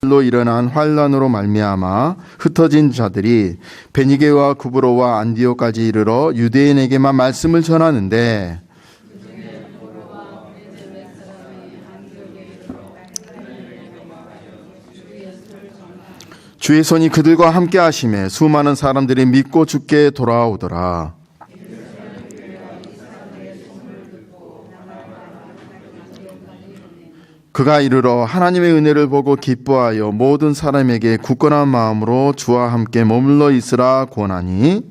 로 일어난 환란으로 말미암아 흩어진 자들이 베니게와 구브로와 안디오까지 이르러 유대인에게만 말씀을 전하는데 주의 손이 그들과 함께 하심에 수많은 사람들이 믿고 주께 돌아오더라. 그가 이르러 하나님의 은혜를 보고 기뻐하여 모든 사람에게 굳건한 마음으로 주와 함께 머물러 있으라 권하니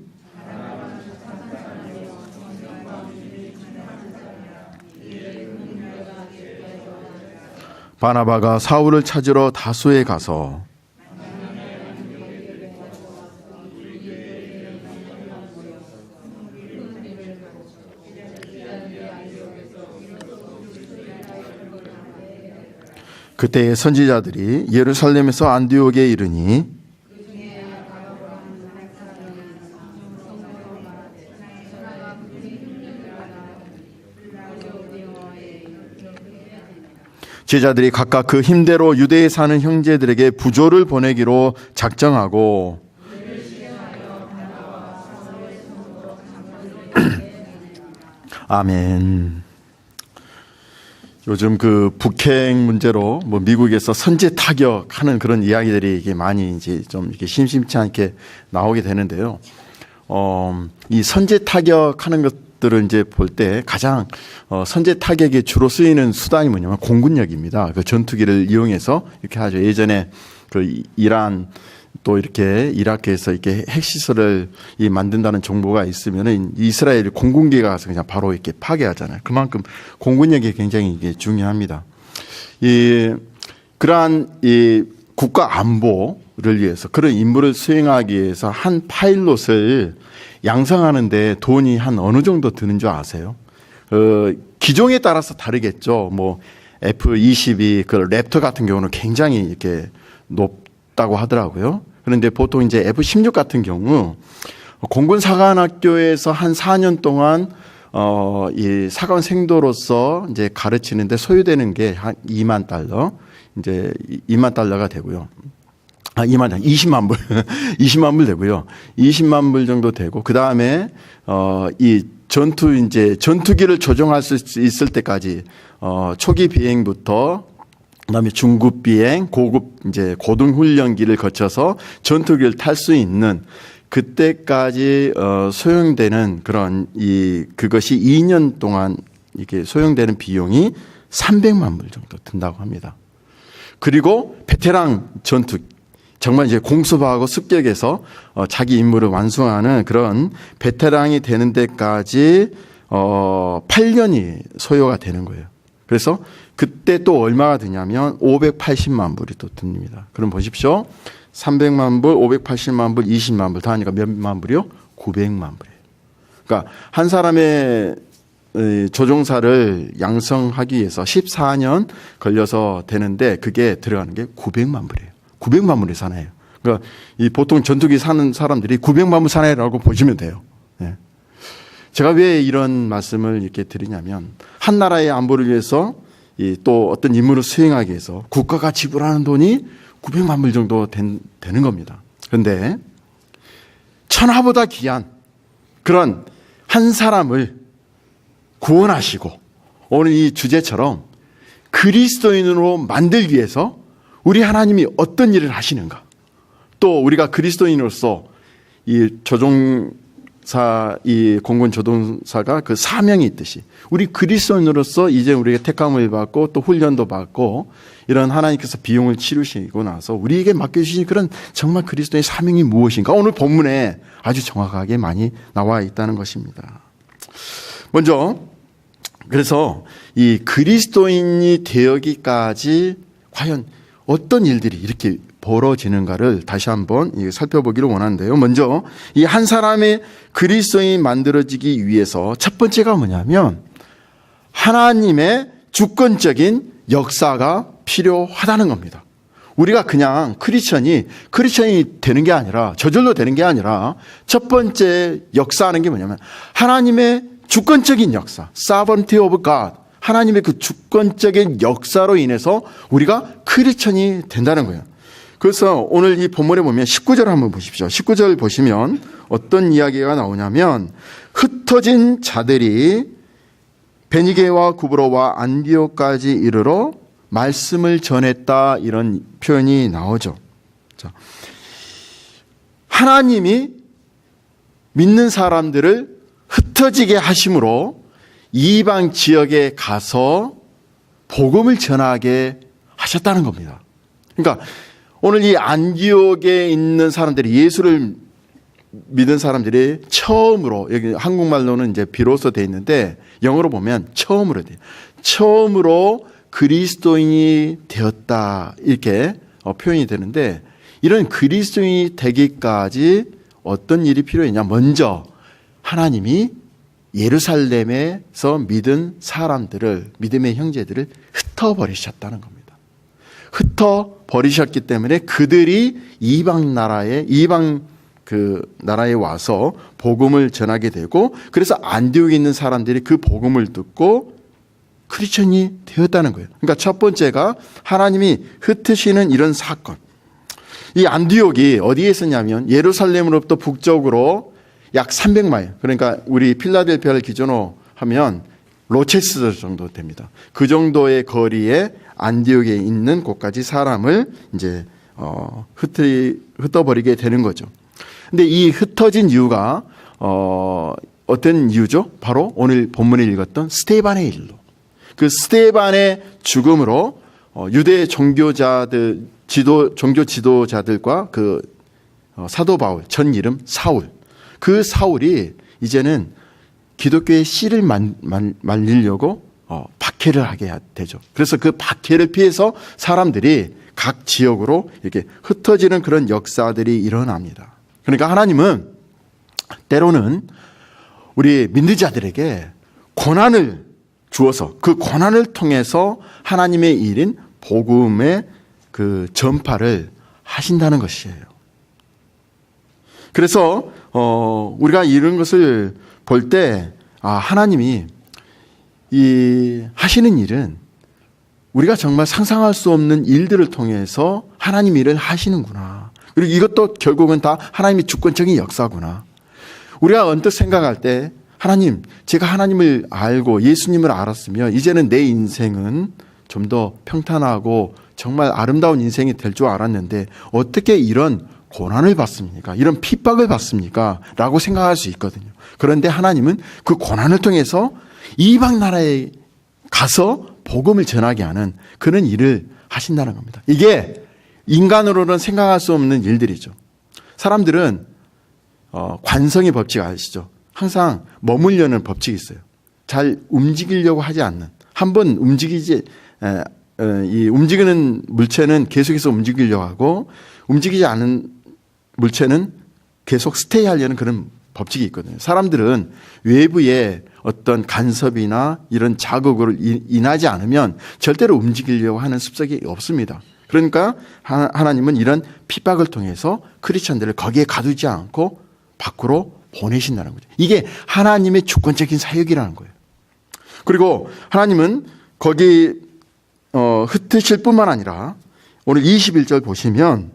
바나바가 사울을 찾으러 다소에 가서 그때 선지자들이 예루살렘에서 안디옥에 이르니 제자들이 각각 그 힘대로 유대에 사는 형제들에게 부조를 보내기로 작정하고 아멘. 요즘 그 북핵 문제로 뭐 미국에서 선제 타격하는 그런 이야기들이 이게 많이 이제 좀 이렇게 심심치 않게 나오게 되는데요. 이 선제 타격하는 것들을 이제 볼 때 가장 선제 타격에 주로 쓰이는 수단이 뭐냐면 공군력입니다. 그 전투기를 이용해서 이렇게 하죠. 예전에 그 이란 또 이렇게 이라크에서 이렇게 핵시설을 만든다는 정보가 있으면은 이스라엘 공군기가 가서 그냥 바로 이렇게 파괴하잖아요. 그만큼 공군력이 굉장히 이게 중요합니다. 그러한 국가 안보를 위해서 그런 임무를 수행하기 위해서 한 파일럿을 양성하는데 돈이 한 어느 정도 드는 줄 아세요? 기종에 따라서 다르겠죠. 뭐 F-22 그 랩터 같은 경우는 굉장히 이렇게 높다고 하더라고요. 그런데 보통 이제 F-16 같은 경우 공군 사관학교에서 한 4년 동안 이 사관생도로서 이제 가르치는데 소요되는 게 한 2만 달러, 이제 2만 달러가 되고요. 20만 불, 20만 불 되고요. 20만 불 정도 되고, 그 다음에, 이 전투기를 조종할 수 있을 때까지, 초기 비행부터, 그 다음에 중급 비행, 고급, 이제 고등훈련기를 거쳐서 전투기를 탈 수 있는 그때까지, 소요되는 그런 그것이 2년 동안 이게 소요되는 비용이 300만 불 정도 든다고 합니다. 그리고 베테랑 전투기, 정말 이제 공수부하고 습격해서 자기 임무를 완수하는 그런 베테랑이 되는 데까지 8년이 소요가 되는 거예요. 그래서 그때 또 얼마가 드냐면 580만 불이 또 듭니다. 그럼 보십시오. 300만 불, 580만 불, 20만 불 다 하니까 몇만 불이요? 900만 불이에요. 그러니까 한 사람의 조종사를 양성하기 위해서 14년 걸려서 되는데 그게 들어가는 게 900만 불이에요. 900만 불의 사나이예요. 그러니까 이 보통 전투기 사는 사람들이 900만 불 사나이라고 보시면 돼요. 네. 제가 왜 이런 말씀을 이렇게 드리냐면 한 나라의 안보를 위해서 또 어떤 임무를 수행하기 위해서 국가가 지불하는 돈이 900만 불 정도 되는 겁니다. 그런데 천하보다 귀한 그런 한 사람을 구원하시고 오늘 이 주제처럼 그리스도인으로 만들기 위해서 우리 하나님이 어떤 일을 하시는가? 또 우리가 그리스도인으로서 이 조종사, 이 공군 조종사가 그 사명이 있듯이 우리 그리스도인으로서 이제 우리에게 택함을 받고 또 훈련도 받고 이런 하나님께서 비용을 치르시고 나서 우리에게 맡겨주신 그런 정말 그리스도의 사명이 무엇인가? 오늘 본문에 아주 정확하게 많이 나와 있다는 것입니다. 먼저 그래서 이 그리스도인이 되어기까지 과연 어떤 일들이 이렇게 벌어지는가를 다시 한번 살펴보기를 원하는데요. 먼저 이 한 사람의 그리스도인이 만들어지기 위해서 첫 번째가 뭐냐면 하나님의 주권적인 역사가 필요하다는 겁니다. 우리가 그냥 크리스천이 되는 게 아니라 저절로 되는 게 아니라 첫 번째 역사하는 게 뭐냐면 하나님의 주권적인 역사, sovereignty of God, 하나님의 그 주권적인 역사로 인해서 우리가 크리스천이 된다는 거예요. 그래서 오늘 이 본문에 보면 19절 한번 보십시오. 19절 보시면 어떤 이야기가 나오냐면 흩어진 자들이 베니게와 구브로와 안디옥까지 이르러 말씀을 전했다, 이런 표현이 나오죠. 자, 하나님이 믿는 사람들을 흩어지게 하심으로 이방 지역에 가서 복음을 전하게 하셨다는 겁니다. 그러니까 오늘 이 안디옥에 있는 사람들이, 예수를 믿은 사람들이 처음으로, 여기 한국말로는 이제 비로소 돼 있는데 영어로 보면 처음으로 돼요. 처음으로 그리스도인이 되었다, 이렇게 표현이 되는데, 이런 그리스도인이 되기까지 어떤 일이 필요했냐? 먼저 하나님이 예루살렘에서 믿은 사람들을, 믿음의 형제들을 흩어버리셨다는 겁니다. 흩어버리셨기 때문에 그들이 이방 나라에 와서 복음을 전하게 되고, 그래서 안디옥에 있는 사람들이 그 복음을 듣고 크리스천이 되었다는 거예요. 그러니까 첫 번째가 하나님이 흩으시는 이런 사건. 이 안디옥이 어디에 있었냐면 예루살렘으로부터 북쪽으로 약 300마일, 그러니까 우리 필라델피아를 기준으로 하면 로체스터 정도 됩니다. 그 정도의 거리에 안디옥에 있는 곳까지 사람을 이제 흩어버리게 되는 거죠. 근데 이 흩어진 이유가 어떤 이유죠? 바로 오늘 본문에 읽었던 스데반의 일로. 그 스데반의 죽음으로 유대 종교자들, 종교 지도자들과 그 사도 바울, 전 이름 사울, 그 사울이 이제는 기독교의 씨를 말리려고 박해를 하게 되죠. 그래서 그 박해를 피해서 사람들이 각 지역으로 이렇게 흩어지는 그런 역사들이 일어납니다. 그러니까 하나님은 때로는 우리 믿는 자들에게 고난을 주어서 그 고난을 통해서 하나님의 일인 복음의 그 전파를 하신다는 것이에요. 그래서 우리가 이런 것을 볼 때 하나님이 이 하시는 일은 우리가 정말 상상할 수 없는 일들을 통해서 하나님 일을 하시는구나. 그리고 이것도 결국은 다 하나님의 주권적인 역사구나. 우리가 언뜻 생각할 때 하나님, 제가 하나님을 알고 예수님을 알았으면 이제는 내 인생은 좀 더 평탄하고 정말 아름다운 인생이 될 줄 알았는데 어떻게 이런 고난을 받습니까? 이런 핍박을 받습니까? 라고 생각할 수 있거든요. 그런데 하나님은 그 고난을 통해서 이방 나라에 가서 복음을 전하게 하는 그런 일을 하신다는 겁니다. 이게 인간으로는 생각할 수 없는 일들이죠. 사람들은 관성의 법칙 아시죠? 항상 머물려는 법칙이 있어요. 잘 움직이려고 하지 않는, 한번 움직이는 물체는 계속해서 움직이려고 하고 움직이지 않은 물체는 계속 스테이 하려는 그런 법칙이 있거든요. 사람들은 외부의 어떤 간섭이나 이런 자극으로 인하지 않으면 절대로 움직이려고 하는 습성이 없습니다. 그러니까 하나님은 이런 핍박을 통해서 크리스천들을 거기에 가두지 않고 밖으로 보내신다는 거죠. 이게 하나님의 주권적인 사역이라는 거예요. 그리고 하나님은 거기 흩으실 뿐만 아니라 오늘 21절 보시면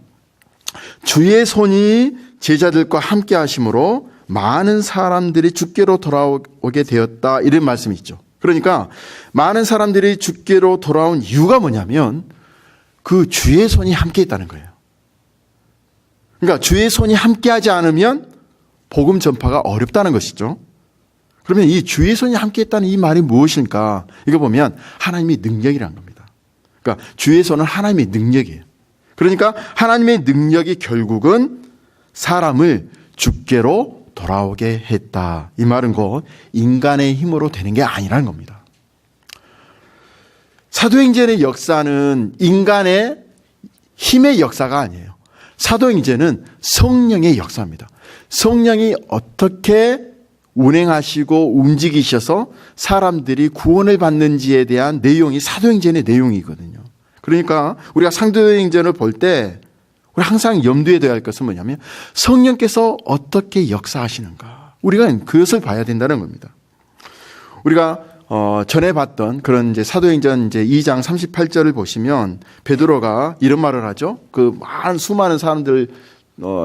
주의 손이 제자들과 함께 하심으로 많은 사람들이 주께로 돌아오게 되었다, 이런 말씀이 있죠. 그러니까 많은 사람들이 주께로 돌아온 이유가 뭐냐면 그 주의 손이 함께 있다는 거예요. 그러니까 주의 손이 함께하지 않으면 복음 전파가 어렵다는 것이죠. 그러면 이 주의 손이 함께 있다는 이 말이 무엇일까? 이거 보면 하나님의 능력이라는 겁니다. 그러니까 주의 손은 하나님의 능력이에요. 그러니까 하나님의 능력이 결국은 사람을 주께로 돌아오게 했다. 이 말은 곧 인간의 힘으로 되는 게 아니라는 겁니다. 사도행전의 역사는 인간의 힘의 역사가 아니에요. 사도행전은 성령의 역사입니다. 성령이 어떻게 운행하시고 움직이셔서 사람들이 구원을 받는지에 대한 내용이 사도행전의 내용이거든요. 그러니까 우리가 사도행전을 볼 때 우리 항상 염두에 둬야 할 것은 뭐냐면 성령께서 어떻게 역사하시는가. 우리가 그것을 봐야 된다는 겁니다. 우리가 전에 봤던 그런 이제 사도행전 이제 2장 38절을 보시면 베드로가 이런 말을 하죠. 그 수많은 사람들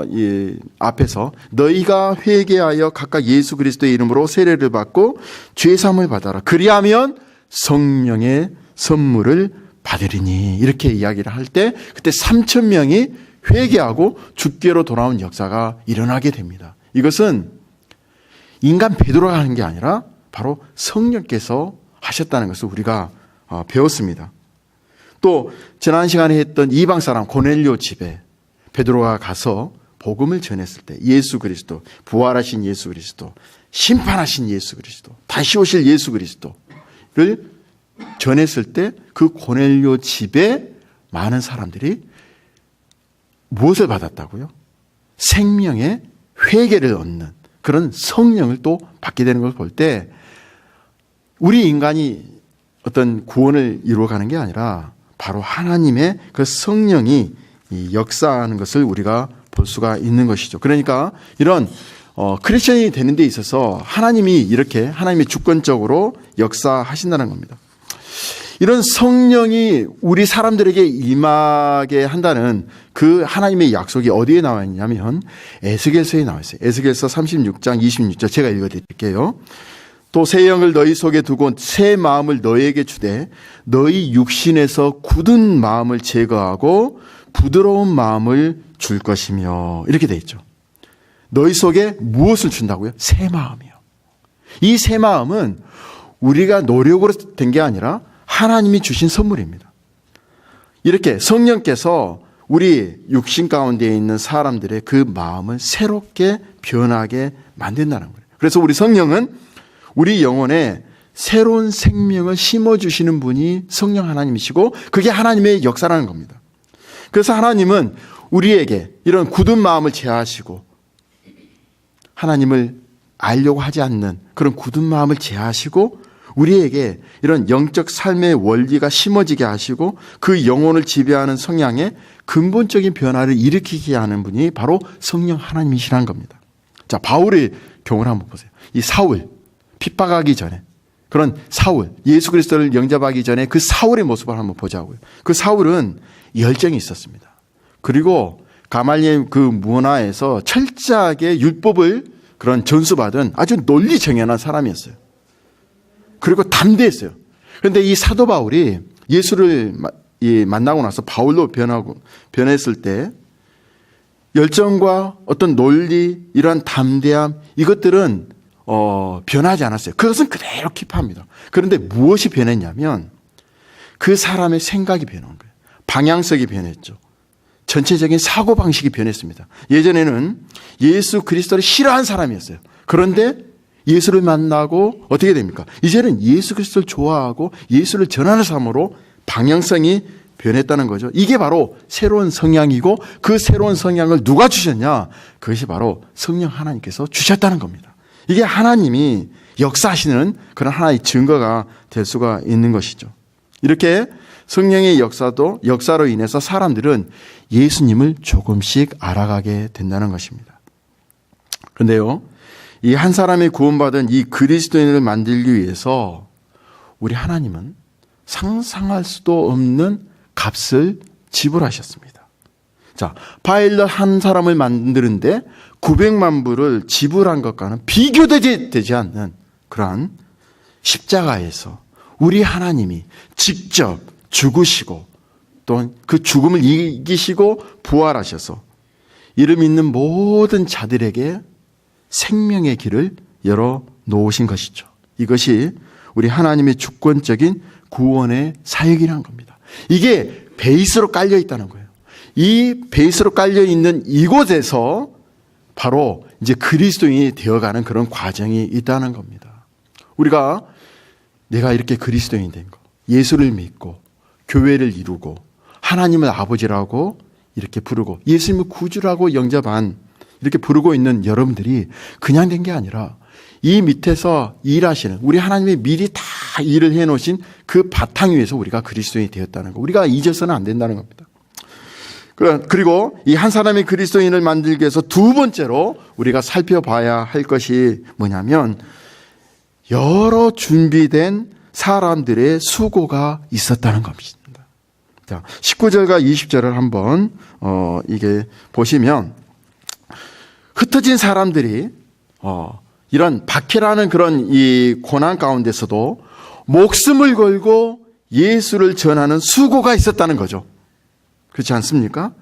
이 앞에서 너희가 회개하여 각각 예수 그리스도의 이름으로 세례를 받고 죄 사함을 받아라. 그리하면 성령의 선물을 받으리니. 이렇게 이야기를 할 때 그때 3,000명이 회개하고 주께로 돌아온 역사가 일어나게 됩니다. 이것은 인간 베드로가 하는 게 아니라 바로 성령께서 하셨다는 것을 우리가 배웠습니다. 또 지난 시간에 했던 이방 사람 고넬료 집에 베드로가 가서 복음을 전했을 때 예수 그리스도, 부활하신 예수 그리스도, 심판하신 예수 그리스도, 다시 오실 예수 그리스도를 전했을 때 그 고넬료 집에 많은 사람들이 무엇을 받았다고요? 생명의 회개를 얻는 그런 성령을 또 받게 되는 걸 볼 때 우리 인간이 어떤 구원을 이루어가는 게 아니라 바로 하나님의 그 성령이 이 역사하는 것을 우리가 볼 수가 있는 것이죠. 그러니까 이런 크리스천이 되는 데 있어서 하나님이 이렇게 하나님이 주권적으로 역사하신다는 겁니다. 이런 성령이 우리 사람들에게 임하게 한다는 그 하나님의 약속이 어디에 나와 있냐면 에스겔서에 나와 있어요. 에스겔서 36장 26절 제가 읽어드릴게요. 또 새 영을 너희 속에 두고 새 마음을 너희에게 주되 너희 육신에서 굳은 마음을 제거하고 부드러운 마음을 줄 것이며 이렇게 돼 있죠. 너희 속에 무엇을 준다고요? 새 마음이요. 이 새 마음은 우리가 노력으로 된 게 아니라 하나님이 주신 선물입니다. 이렇게 성령께서 우리 육신 가운데 있는 사람들의 그 마음을 새롭게 변하게 만든다는 거예요. 그래서 우리 성령은 우리 영혼에 새로운 생명을 심어주시는 분이 성령 하나님이시고 그게 하나님의 역사라는 겁니다. 그래서 하나님은 우리에게 이런 굳은 마음을 제하시고 하나님을 알려고 하지 않는 그런 굳은 마음을 제하시고 우리에게 이런 영적 삶의 원리가 심어지게 하시고 그 영혼을 지배하는 성향의 근본적인 변화를 일으키게 하는 분이 바로 성령 하나님이시라는 겁니다. 자, 바울의 경우를 한번 보세요. 이 사울, 핍박하기 전에 그런 사울, 예수 그리스도를 영접하기 전에 그 사울의 모습을 한번 보자고요. 그 사울은 열정이 있었습니다. 그리고 가말리엘 그 문화에서 철저하게 율법을 그런 전수받은 아주 논리 정연한 사람이었어요. 그리고 담대했어요. 그런데 이 사도 바울이 예수를 만나고 나서 바울로 변했을 때 열정과 어떤 논리, 이러한 담대함 이것들은 변하지 않았어요. 그것은 그대로 킵합니다. 그런데 무엇이 변했냐면 그 사람의 생각이 변한 거예요. 방향성이 변했죠. 전체적인 사고방식이 변했습니다. 예전에는 예수 그리스도를 싫어한 사람이었어요. 그런데 예수를 만나고 어떻게 됩니까? 이제는 예수 그리스도를 좋아하고 예수를 전하는 삶으로 방향성이 변했다는 거죠. 이게 바로 새로운 성향이고 그 새로운 성향을 누가 주셨냐? 그것이 바로 성령 하나님께서 주셨다는 겁니다. 이게 하나님이 역사하시는 그런 하나의 증거가 될 수가 있는 것이죠. 이렇게 성령의 역사로 인해서 사람들은 예수님을 조금씩 알아가게 된다는 것입니다. 그런데요, 이 한 사람이 구원받은 이 그리스도인을 만들기 위해서 우리 하나님은 상상할 수도 없는 값을 지불하셨습니다. 자, 바일럿 한 사람을 만드는데 900만 불을 지불한 것과는 비교되지 않는 그러한 십자가에서 우리 하나님이 직접 죽으시고 또 그 죽음을 이기시고 부활하셔서 이를 믿는 모든 자들에게 생명의 길을 열어 놓으신 것이죠. 이것이 우리 하나님의 주권적인 구원의 사역이라는 겁니다. 이게 베이스로 깔려 있다는 거예요. 이 베이스로 깔려 있는 이곳에서 바로 이제 그리스도인이 되어가는 그런 과정이 있다는 겁니다. 우리가 내가 이렇게 그리스도인이 된 거, 예수를 믿고 교회를 이루고 하나님을 아버지라고 이렇게 부르고 예수님을 구주라고 영접한 이렇게 부르고 있는 여러분들이 그냥 된 게 아니라 이 밑에서 일하시는 우리 하나님이 미리 다 일을 해놓으신 그 바탕 위에서 우리가 그리스도인이 되었다는 거. 우리가 잊어서는 안 된다는 겁니다. 그리고 이 한 사람의 그리스도인을 만들기 위해서 두 번째로 우리가 살펴봐야 할 것이 뭐냐면 여러 준비된 사람들의 수고가 있었다는 겁니다. 자, 19절과 20절을 한번 이게 보시면 흩어진 사람들이 이런 박해라는 그런 이 고난 가운데서도 목숨을 걸고 예수를 전하는 수고가 있었다는 거죠. 그렇지 않습니까?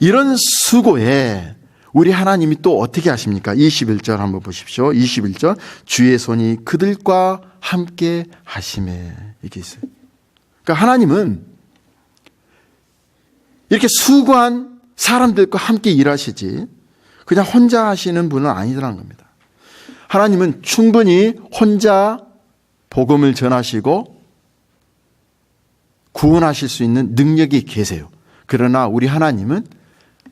이런 수고에 우리 하나님이 또 어떻게 하십니까? 21절 한번 보십시오. 21절 주의 손이 그들과 함께 하심에 이게 있어요. 그러니까 하나님은 이렇게 수고한 사람들과 함께 일하시지 그냥 혼자 하시는 분은 아니라는 겁니다. 하나님은 충분히 혼자 복음을 전하시고 구원하실 수 있는 능력이 계세요. 그러나 우리 하나님은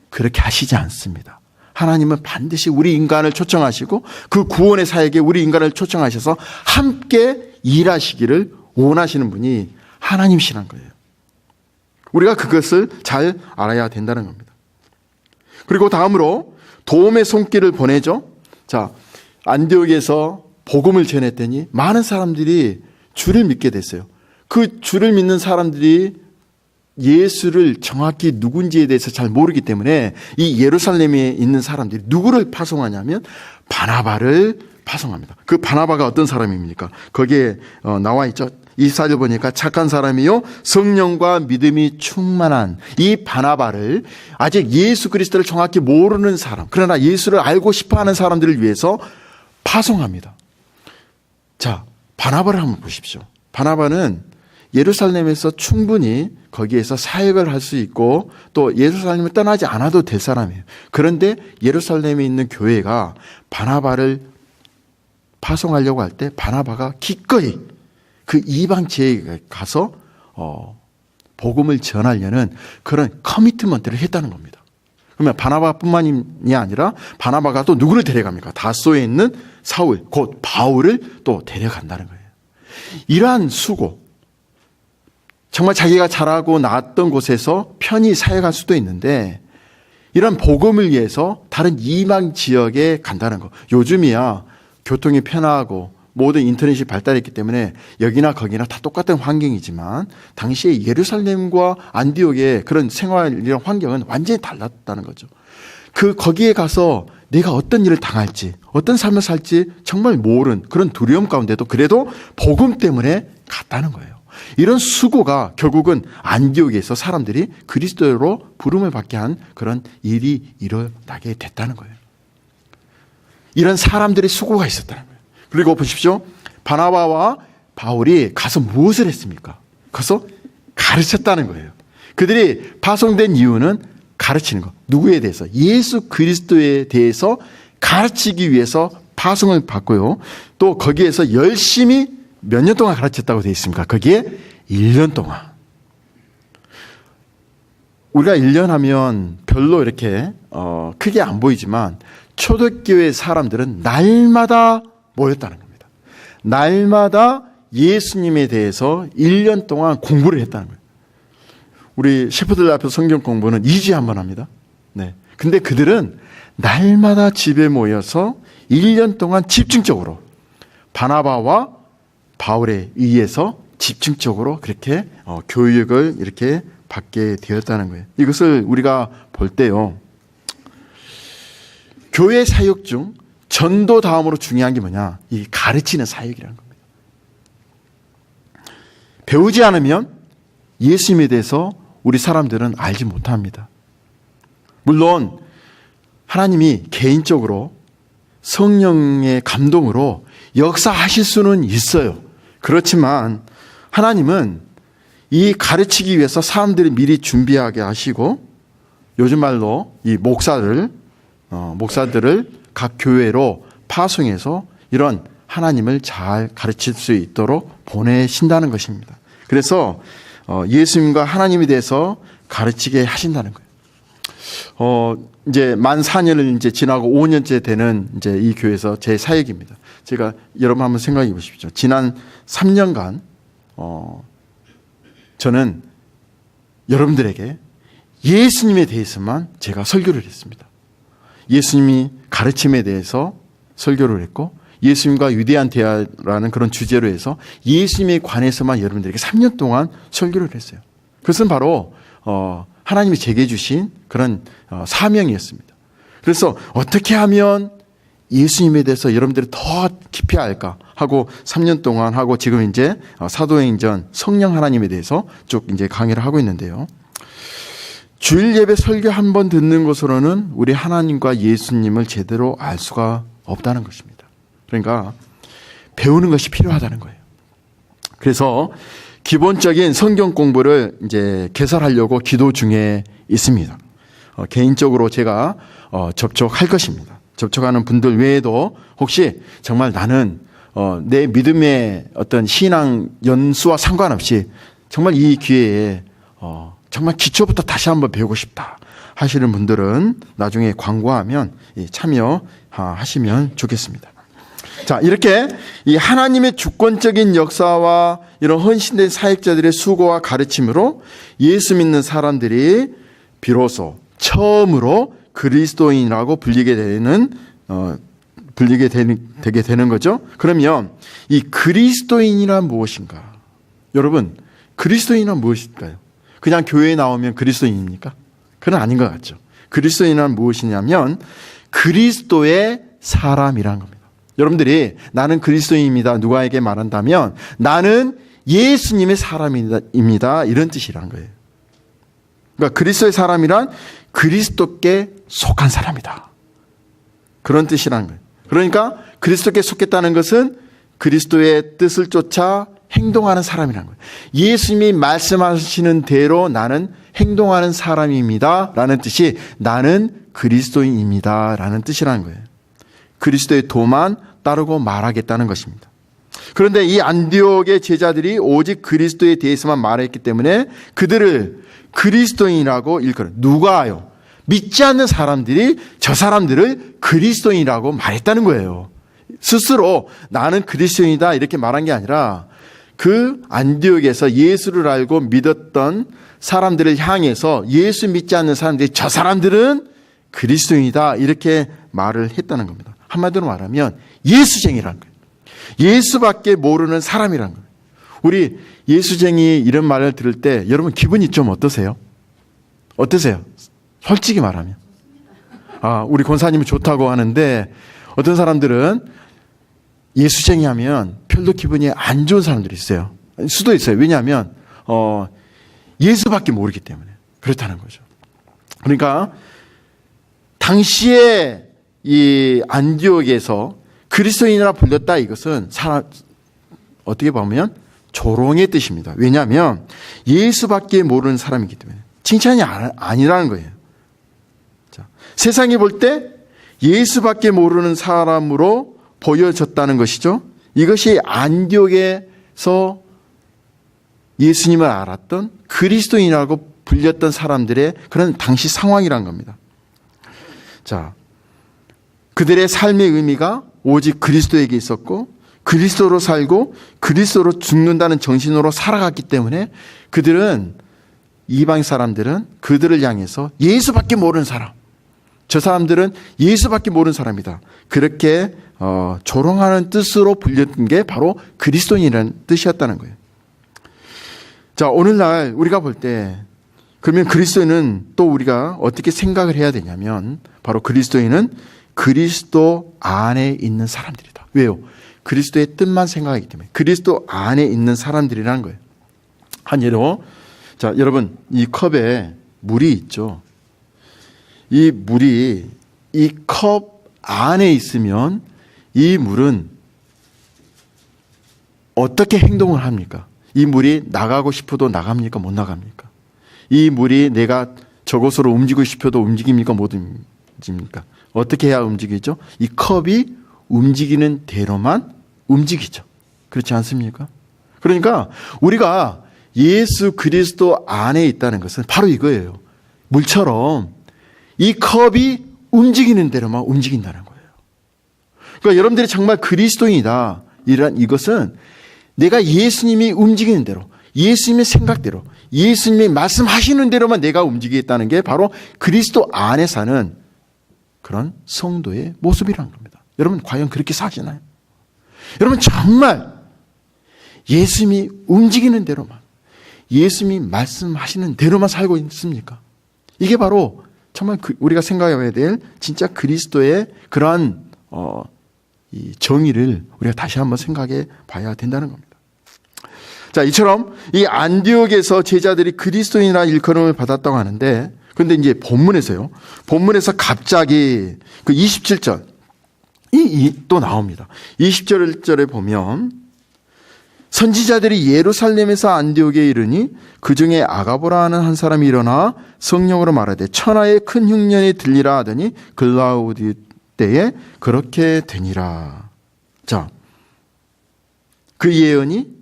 그렇게 하시지 않습니다. 하나님은 반드시 우리 인간을 초청하시고 그 구원의 사역에 우리 인간을 초청하셔서 함께 일하시기를 원하시는 분이 하나님이시란 거예요. 우리가 그것을 잘 알아야 된다는 겁니다. 그리고 다음으로 도움의 손길을 보내죠. 자, 안디옥에서 복음을 전했더니 많은 사람들이 주를 믿게 됐어요. 그 주를 믿는 사람들이 예수를 정확히 누군지에 대해서 잘 모르기 때문에 이 예루살렘에 있는 사람들이 누구를 파송하냐면 바나바를 파송합니다. 그 바나바가 어떤 사람입니까? 거기에 나와 있죠. 24절 보니까 착한 사람이요 성령과 믿음이 충만한 이 바나바를 아직 예수 그리스도를 정확히 모르는 사람, 그러나 예수를 알고 싶어하는 사람들을 위해서 파송합니다. 자, 바나바를 한번 보십시오. 바나바는 예루살렘에서 충분히 거기에서 사역을 할 수 있고 또 예루살렘을 떠나지 않아도 될 사람이에요. 그런데 예루살렘에 있는 교회가 바나바를 파송하려고 할 때 바나바가 기꺼이 그 이방 지역에 가서 복음을 전하려는 그런 커미트먼트를 했다는 겁니다. 그러면 바나바뿐만이 아니라 바나바가 또 누구를 데려갑니까? 다소에 있는 사울, 곧 바울을 또 데려간다는 거예요. 이러한 수고, 정말 자기가 자라고 낳았던 곳에서 편히 사역할 수도 있는데 이런 복음을 위해서 다른 이방 지역에 간다는 거. 요즘이야 교통이 편하고 모든 인터넷이 발달했기 때문에 여기나 거기나 다 똑같은 환경이지만 당시에 예루살렘과 안디옥의 그런 생활이랑 환경은 완전히 달랐다는 거죠. 거기에 가서 내가 어떤 일을 당할지, 어떤 삶을 살지 정말 모르는 그런 두려움 가운데도 그래도 복음 때문에 갔다는 거예요. 이런 수고가 결국은 안디옥에서 사람들이 그리스도로 부름을 받게 한 그런 일이 일어나게 됐다는 거예요. 이런 사람들의 수고가 있었다는 거예요. 그리고 보십시오. 바나바와 바울이 가서 무엇을 했습니까? 가서 가르쳤다는 거예요. 그들이 파송된 이유는 가르치는 것. 누구에 대해서? 예수 그리스도에 대해서 가르치기 위해서 파송을 받고요. 또 거기에서 열심히 몇 년 동안 가르쳤다고 되어 있습니까? 거기에 1년 동안. 우리가 1년 하면 별로 이렇게 크게 안 보이지만 초대교회 사람들은 날마다 모였다는 겁니다. 날마다 예수님에 대해서 1년 동안 공부를 했다는 거예요. 우리 셰퍼들 앞에서 성경 공부는 2주에 한 번 합니다. 네. 근데 그들은 날마다 집에 모여서 1년 동안 집중적으로 바나바와 바울에 의해서 집중적으로 그렇게 교육을 이렇게 받게 되었다는 거예요. 이것을 우리가 볼 때요. 교회 사역 중 전도 다음으로 중요한 게 뭐냐? 이 가르치는 사역이라는 겁니다. 배우지 않으면 예수님에 대해서 우리 사람들은 알지 못합니다. 물론 하나님이 개인적으로 성령의 감동으로 역사하실 수는 있어요. 그렇지만 하나님은 이 가르치기 위해서 사람들이 미리 준비하게 하시고 요즘 말로 이 목사들을 각 교회로 파송해서 이런 하나님을 잘 가르칠 수 있도록 보내신다는 것입니다. 그래서 예수님과 하나님에 대해서 가르치게 하신다는 거예요. 이제 만 4년을 이제 지나고 5년째 되는 이제 이 교회에서 제 사역입니다. 제가 여러분 한번 생각해 보십시오. 지난 3년간 저는 여러분들에게 예수님에 대해서만 제가 설교를 했습니다. 예수님이 가르침에 대해서 설교를 했고 예수님과 위대한 대화라는 그런 주제로 해서 예수님에 관해서만 여러분들에게 3년 동안 설교를 했어요. 그것은 바로 하나님이 제게 주신 그런 사명이었습니다. 그래서 어떻게 하면 예수님에 대해서 여러분들이 더 깊이 알까 하고 3년 동안 하고 지금 이제 사도행전 성령 하나님에 대해서 쭉 이제 강의를 하고 있는데요. 주일 예배 설교 한 번 듣는 것으로는 우리 하나님과 예수님을 제대로 알 수가 없다는 것입니다. 그러니까 배우는 것이 필요하다는 거예요. 그래서 기본적인 성경 공부를 이제 개설하려고 기도 중에 있습니다. 개인적으로 제가 접촉할 것입니다. 접촉하는 분들 외에도 혹시 정말 나는 내 믿음의 어떤 신앙 연수와 상관없이 정말 이 기회에 정말 기초부터 다시 한번 배우고 싶다 하시는 분들은 나중에 광고하면 참여하시면 좋겠습니다. 자, 이렇게 이 하나님의 주권적인 역사와 이런 헌신된 사역자들의 수고와 가르침으로 예수 믿는 사람들이 비로소 처음으로 그리스도인이라고 불리게 되게 되는 거죠. 그러면 이 그리스도인이란 무엇인가? 여러분, 그리스도인은 무엇일까요? 그냥 교회에 나오면 그리스도인입니까? 그건 아닌 것 같죠. 그리스도인은 무엇이냐면 그리스도의 사람이란 겁니다. 여러분들이 나는 그리스도인입니다. 누가에게 말한다면 나는 예수님의 사람입니다. 이런 뜻이란 거예요. 그러니까 그리스도의 사람이란 그리스도께 속한 사람이다. 그런 뜻이라는 거예요. 그러니까 그리스도께 속했다는 것은 그리스도의 뜻을 쫓아 행동하는 사람이라는 거예요. 예수님이 말씀하시는 대로 나는 행동하는 사람입니다. 라는 뜻이 나는 그리스도인입니다. 라는 뜻이라는 거예요. 그리스도의 도만 따르고 말하겠다는 것입니다. 그런데 이 안디옥의 제자들이 오직 그리스도에 대해서만 말했기 때문에 그들을 그리스도인이라고 일컬어요. 누가요? 믿지 않는 사람들이 저 사람들을 그리스도인이라고 말했다는 거예요. 스스로 나는 그리스도인이다 이렇게 말한 게 아니라 그 안디옥에서 예수를 알고 믿었던 사람들을 향해서 예수 믿지 않는 사람들이 저 사람들은 그리스도인이다 이렇게 말을 했다는 겁니다. 한마디로 말하면 예수쟁이라는 거예요. 예수밖에 모르는 사람이라는 거예요. 우리 예수쟁이 이런 말을 들을 때 여러분 기분이 좀 어떠세요? 어떠세요? 솔직히 말하면. 우리 권사님이 좋다고 하는데 어떤 사람들은 예수쟁이 하면 별로 기분이 안 좋은 사람들이 있어요. 수도 있어요. 왜냐하면 예수밖에 모르기 때문에 그렇다는 거죠. 그러니까 당시에 이 안디옥에서 그리스도인이라 불렸다 이것은 어떻게 보면 조롱의 뜻입니다. 왜냐하면 예수밖에 모르는 사람이기 때문에 칭찬이 아니라는 거예요. 자, 세상이 볼 때 예수밖에 모르는 사람으로 보여졌다는 것이죠. 이것이 안디옥에서 예수님을 알았던 그리스도인이라고 불렸던 사람들의 그런 당시 상황이란 겁니다. 자, 그들의 삶의 의미가 오직 그리스도에게 있었고 그리스도로 살고 그리스도로 죽는다는 정신으로 살아갔기 때문에 그들은 이방 사람들은 그들을 향해서 예수밖에 모르는 사람, 저 사람들은 예수밖에 모르는 사람이다. 그렇게 조롱하는 뜻으로 불렸던 게 바로 그리스도인이라는 뜻이었다는 거예요. 자, 오늘날 우리가 볼 때 그러면 그리스도인은 또 우리가 어떻게 생각을 해야 되냐면 바로 그리스도인은 그리스도 안에 있는 사람들이다. 왜요? 그리스도의 뜻만 생각하기 때문에 그리스도 안에 있는 사람들이라는 거예요. 한 예로, 자, 여러분 이 컵에 물이 있죠. 이 물이 이 컵 안에 있으면 이 물은 어떻게 행동을 합니까? 이 물이 나가고 싶어도 나갑니까? 못 나갑니까? 이 물이 내가 저곳으로 움직이고 싶어도 움직입니까? 못 움직입니까? 어떻게 해야 움직이죠? 이 컵이 움직이는 대로만 움직이죠. 그렇지 않습니까? 그러니까 우리가 예수 그리스도 안에 있다는 것은 바로 이거예요. 물처럼 이 컵이 움직이는 대로만 움직인다는 거예요. 그러니까 여러분들이 정말 그리스도인이다. 이것은 내가 예수님이 움직이는 대로, 예수님의 생각대로, 예수님이 말씀하시는 대로만 내가 움직이겠다는 게 바로 그리스도 안에 사는 그런 성도의 모습이라는 겁니다. 여러분 과연 그렇게 사시나요? 여러분 정말 예수님이 움직이는 대로만, 예수님이 말씀하시는 대로만 살고 있습니까? 이게 바로 정말 우리가 생각해야 될 진짜 그리스도의 그러한 이 정의를 우리가 다시 한번 생각해 봐야 된다는 겁니다. 자, 이처럼 이 안디옥에서 제자들이 그리스도인이라 일컬음을 받았다고 하는데, 그런데 이제 본문에서 갑자기 그 27절 또 나옵니다. 20절에 보면 선지자들이 예루살렘에서 안디옥에 이르니 그 중에 아가보라 하는 한 사람이 일어나 성령으로 말하되 천하의 큰 흉년이 들리라 하더니 글라우디 때에 그렇게 되니라. 자, 그 예언이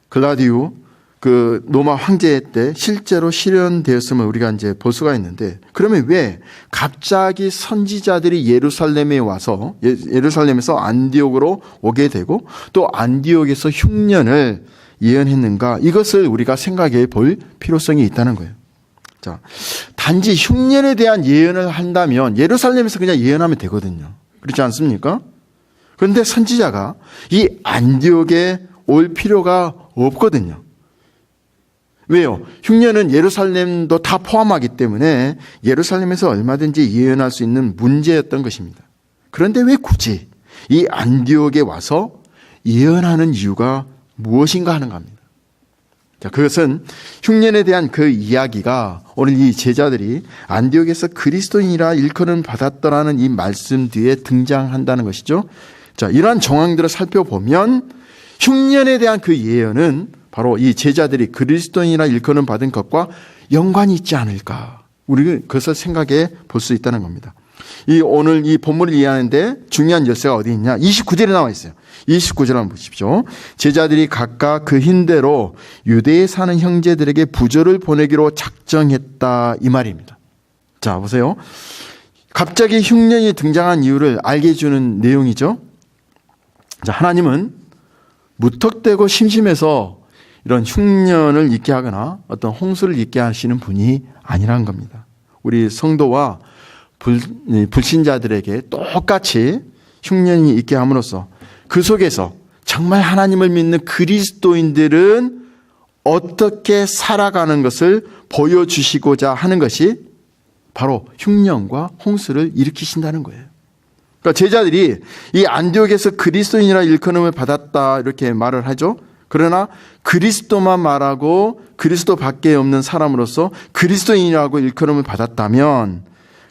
글라디우 그 로마 황제 때 실제로 실현되었음을 우리가 이제 볼 수가 있는데, 그러면 왜 갑자기 선지자들이 예루살렘에 와서 예루살렘에서 안디옥으로 오게 되고 또 안디옥에서 흉년을 예언했는가? 이것을 우리가 생각해 볼 필요성이 있다는 거예요. 자, 단지 흉년에 대한 예언을 한다면 예루살렘에서 그냥 예언하면 되거든요. 그렇지 않습니까? 그런데 선지자가 이 안디옥에 올 필요가 없거든요. 왜요? 흉년은 예루살렘도 다 포함하기 때문에 예루살렘에서 얼마든지 예언할 수 있는 문제였던 것입니다. 그런데 왜 굳이 이 안디옥에 와서 예언하는 이유가 무엇인가 하는 겁니다. 자, 그것은 흉년에 대한 그 이야기가 오늘 이 제자들이 안디옥에서 그리스도인이라 일컬음 받았더라는 이 말씀 뒤에 등장한다는 것이죠. 자, 이러한 정황들을 살펴보면 흉년에 대한 그 예언은 바로 이 제자들이 그리스도인이라 일컬음 받은 것과 연관이 있지 않을까. 우리는 그것을 생각해 볼 수 있다는 겁니다. 오늘 이 본문을 이해하는데 중요한 열쇠가 어디 있냐? 29절에 나와 있어요. 29절 한번 보십시오. 제자들이 각각 그 힘대로 유대에 사는 형제들에게 부조를 보내기로 작정했다. 이 말입니다. 자, 보세요. 갑자기 흉년이 등장한 이유를 알게 해주는 내용이죠. 자, 하나님은 무턱대고 심심해서 이런 흉년을 있게 하거나 어떤 홍수를 있게 하시는 분이 아니라는 겁니다. 우리 성도와 불신자들에게 똑같이 흉년이 있게 함으로써 그 속에서 정말 하나님을 믿는 그리스도인들은 어떻게 살아가는 것을 보여주시고자 하는 것이 바로 흉년과 홍수를 일으키신다는 거예요. 그러니까 제자들이 이 안디옥에서 그리스도인이라 일컬음을 받았다 이렇게 말을 하죠. 그러나 그리스도만 말하고 그리스도 밖에 없는 사람으로서 그리스도인이라고 일컬음을 받았다면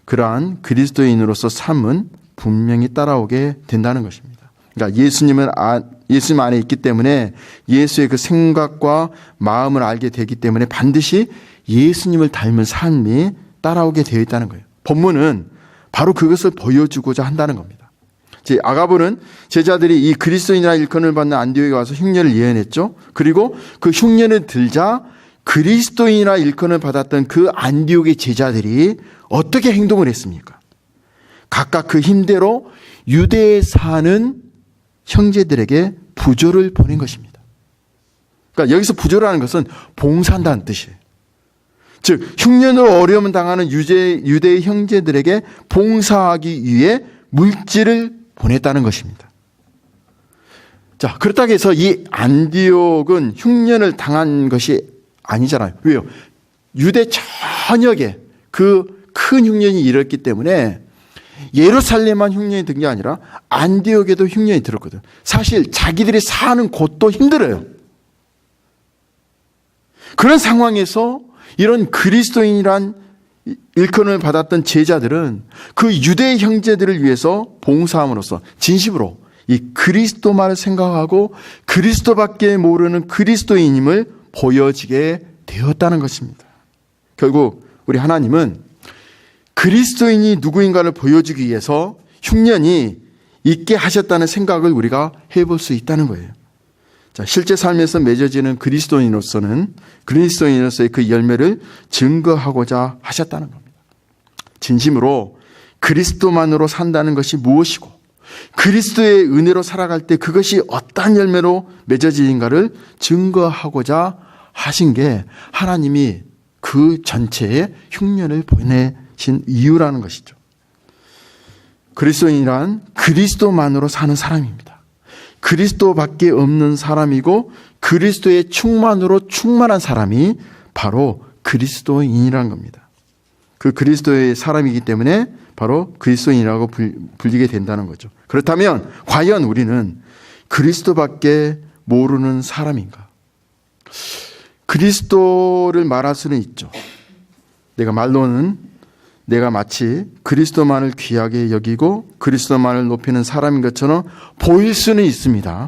그러한 그리스도인으로서 삶은 분명히 따라오게 된다는 것입니다. 그러니까 예수님 안에 있기 때문에 예수의 그 생각과 마음을 알게 되기 때문에 반드시 예수님을 닮은 삶이 따라오게 되어 있다는 거예요. 본문은 바로 그것을 보여주고자 한다는 겁니다. 아가보는 제자들이 이 그리스도인이라 일컬음을 받는 안디옥에 와서 흉년을 예언했죠. 그리고 그 흉년을 들자 그리스도인이라 일컬음을 받았던 그 안디옥의 제자들이 어떻게 행동을 했습니까? 각각 그 힘대로 유대에 사는 형제들에게 부조를 보낸 것입니다. 그러니까 여기서 부조라는 것은 봉사한다는 뜻이에요. 즉 흉년으로 어려움을 당하는 유대의 형제들에게 봉사하기 위해 물질을 보냈다는 것입니다. 자, 그렇다고 해서 이 안디옥은 흉년을 당한 것이 아니잖아요. 왜요? 유대 전역에 그 큰 흉년이 일었기 때문에 예루살렘만 흉년이 든 게 아니라 안디옥에도 흉년이 들었거든. 사실 자기들이 사는 곳도 힘들어요. 그런 상황에서 이런 그리스도인이란 일컬음을 받았던 제자들은 그 유대 형제들을 위해서 봉사함으로써 진심으로 이 그리스도만을 생각하고 그리스도밖에 모르는 그리스도인임을 보여지게 되었다는 것입니다. 결국 우리 하나님은 그리스도인이 누구인가를 보여주기 위해서 흉년이 있게 하셨다는 생각을 우리가 해볼 수 있다는 거예요. 자, 실제 삶에서 맺어지는 그리스도인으로서의 그 열매를 증거하고자 하셨다는 겁니다. 진심으로 그리스도만으로 산다는 것이 무엇이고 그리스도의 은혜로 살아갈 때 그것이 어떠한 열매로 맺어지는가를 증거하고자 하신 게 하나님이 그 전체에 흉년을 보내신 이유라는 것이죠. 그리스도인이란 그리스도만으로 사는 사람입니다. 그리스도밖에 없는 사람이고 그리스도의 충만으로 충만한 사람이 바로 그리스도인이라는 겁니다. 그 그리스도의 사람이기 때문에 바로 그리스도인이라고 불리게 된다는 거죠. 그렇다면 과연 우리는 그리스도밖에 모르는 사람인가? 그리스도를 말할 수는 있죠. 말로는 내가 마치 그리스도만을 귀하게 여기고 그리스도만을 높이는 사람인 것처럼 보일 수는 있습니다.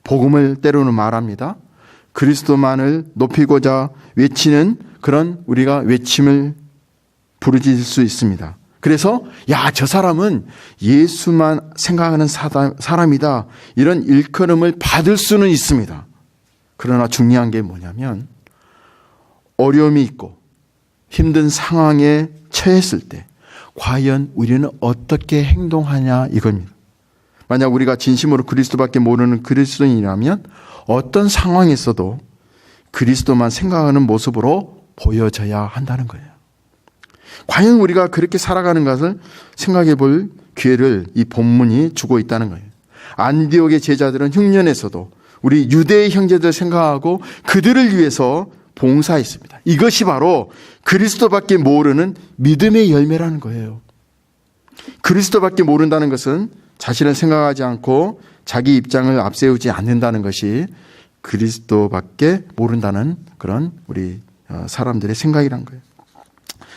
복음을 때로는 말합니다. 그리스도만을 높이고자 외치는 그런 우리가 외침을 부르짖을 수 있습니다. 그래서 저 사람은 예수만 생각하는 사람이다, 이런 일컬음을 받을 수는 있습니다. 그러나 중요한 게 뭐냐면 어려움이 있고 힘든 상황에 처했을 때 과연 우리는 어떻게 행동하냐 이겁니다. 만약 우리가 진심으로 그리스도밖에 모르는 그리스도인이라면 어떤 상황에서도 그리스도만 생각하는 모습으로 보여져야 한다는 거예요. 과연 우리가 그렇게 살아가는 것을 생각해 볼 기회를 이 본문이 주고 있다는 거예요. 안디옥의 제자들은 흉년에서도 우리 유대의 형제들 생각하고 그들을 위해서 봉사했습니다. 이것이 바로 그리스도밖에 모르는 믿음의 열매라는 거예요. 그리스도밖에 모른다는 것은 자신을 생각하지 않고 자기 입장을 앞세우지 않는다는 것이 그리스도밖에 모른다는 그런 우리 사람들의 생각이란 거예요.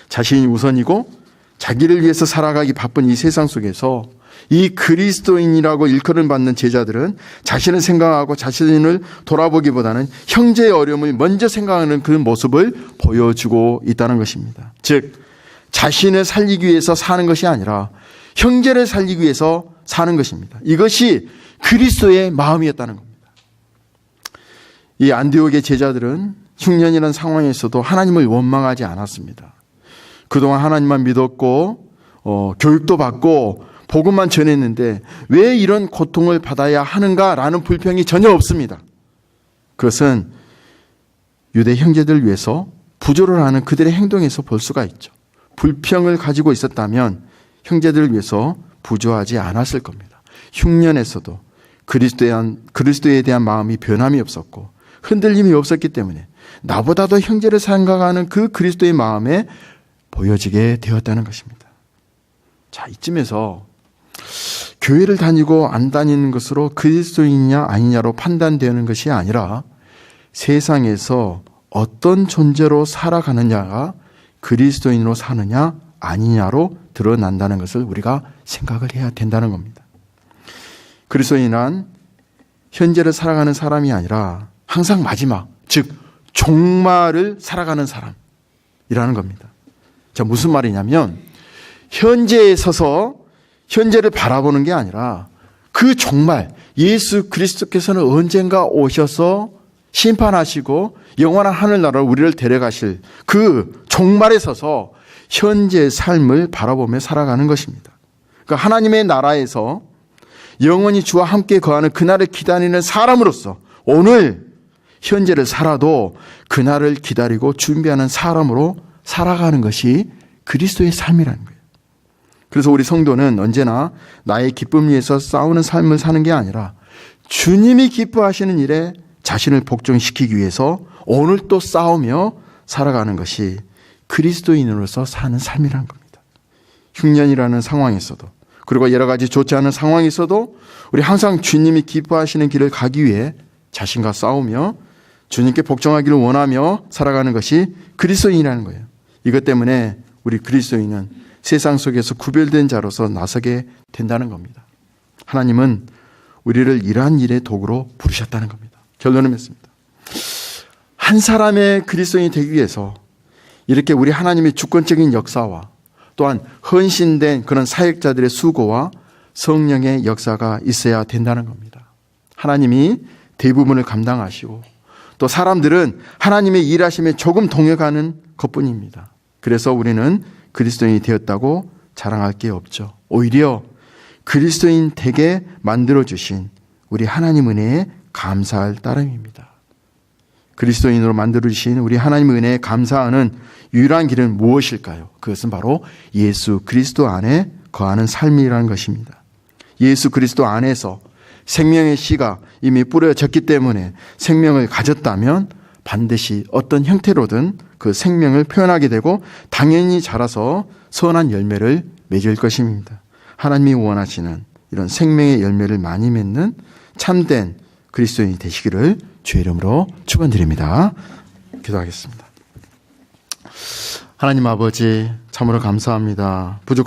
자신이 우선이고 자기를 위해서 살아가기 바쁜 이 세상 속에서 이 그리스도인이라고 일컬음 받는 제자들은 자신을 생각하고 자신을 돌아보기보다는 형제의 어려움을 먼저 생각하는 그 모습을 보여주고 있다는 것입니다. 즉 자신을 살리기 위해서 사는 것이 아니라 형제를 살리기 위해서 사는 것입니다. 이것이 그리스도의 마음이었다는 겁니다. 이 안디옥의 제자들은 흉년이라는 상황에서도 하나님을 원망하지 않았습니다. 그동안 하나님만 믿었고 교육도 받고 복음만 전했는데 왜 이런 고통을 받아야 하는가라는 불평이 전혀 없습니다. 그것은 유대 형제들을 위해서 부조를 하는 그들의 행동에서 볼 수가 있죠. 불평을 가지고 있었다면 형제들을 위해서 부조하지 않았을 겁니다. 흉년에서도 그리스도에 대한 마음이 변함이 없었고 흔들림이 없었기 때문에 나보다도 형제를 생각하는 그 그리스도의 마음에 보여지게 되었다는 것입니다. 자, 이쯤에서 교회를 다니고 안 다니는 것으로 그리스도인이냐 아니냐로 판단되는 것이 아니라 세상에서 어떤 존재로 살아가느냐가 그리스도인으로 사느냐 아니냐로 드러난다는 것을 우리가 생각을 해야 된다는 겁니다. 그리스도인은 현재를 살아가는 사람이 아니라 항상 마지막, 즉 종말을 살아가는 사람이라는 겁니다. 자, 무슨 말이냐면 현재에 서서 현재를 바라보는 게 아니라 그 종말, 예수 그리스도께서는 언젠가 오셔서 심판하시고 영원한 하늘나라로 우리를 데려가실 그 종말에 서서 현재의 삶을 바라보며 살아가는 것입니다. 그러니까 하나님의 나라에서 영원히 주와 함께 거하는 그날을 기다리는 사람으로서 오늘 현재를 살아도 그날을 기다리고 준비하는 사람으로 살아가는 것이 그리스도의 삶이라는 거예요. 그래서 우리 성도는 언제나 나의 기쁨 위해서 싸우는 삶을 사는 게 아니라 주님이 기뻐하시는 일에 자신을 복종시키기 위해서 오늘 또 싸우며 살아가는 것이 그리스도인으로서 사는 삶이라는 겁니다. 흉년이라는 상황에서도 그리고 여러 가지 좋지 않은 상황에서도 우리 항상 주님이 기뻐하시는 길을 가기 위해 자신과 싸우며 주님께 복종하기를 원하며 살아가는 것이 그리스도인이라는 거예요. 이것 때문에 우리 그리스도인은 세상 속에서 구별된 자로서 나서게 된다는 겁니다. 하나님은 우리를 이러한 일의 도구로 부르셨다는 겁니다. 결론은 맺습니다. 한 사람의 그리스도인이 되기 위해서 이렇게 우리 하나님의 주권적인 역사와 또한 헌신된 그런 사역자들의 수고와 성령의 역사가 있어야 된다는 겁니다. 하나님이 대부분을 감당하시고 또 사람들은 하나님의 일하심에 조금 동역하는 것뿐입니다. 그래서 우리는 그리스도인이 되었다고 자랑할 게 없죠. 오히려 그리스도인 되게 만들어주신 우리 하나님 은혜에 감사할 따름입니다. 그리스도인으로 만들어주신 우리 하나님의 은혜에 감사하는 유일한 길은 무엇일까요? 그것은 바로 예수 그리스도 안에 거하는 삶이라는 것입니다. 예수 그리스도 안에서 생명의 씨가 이미 뿌려졌기 때문에 생명을 가졌다면 반드시 어떤 형태로든 그 생명을 표현하게 되고 당연히 자라서 선한 열매를 맺을 것입니다. 하나님이 원하시는 이런 생명의 열매를 많이 맺는 참된 그리스도인이 되시기를 주의 이름으로 축원드립니다. 기도하겠습니다. 하나님 아버지, 참으로 감사합니다. 부족한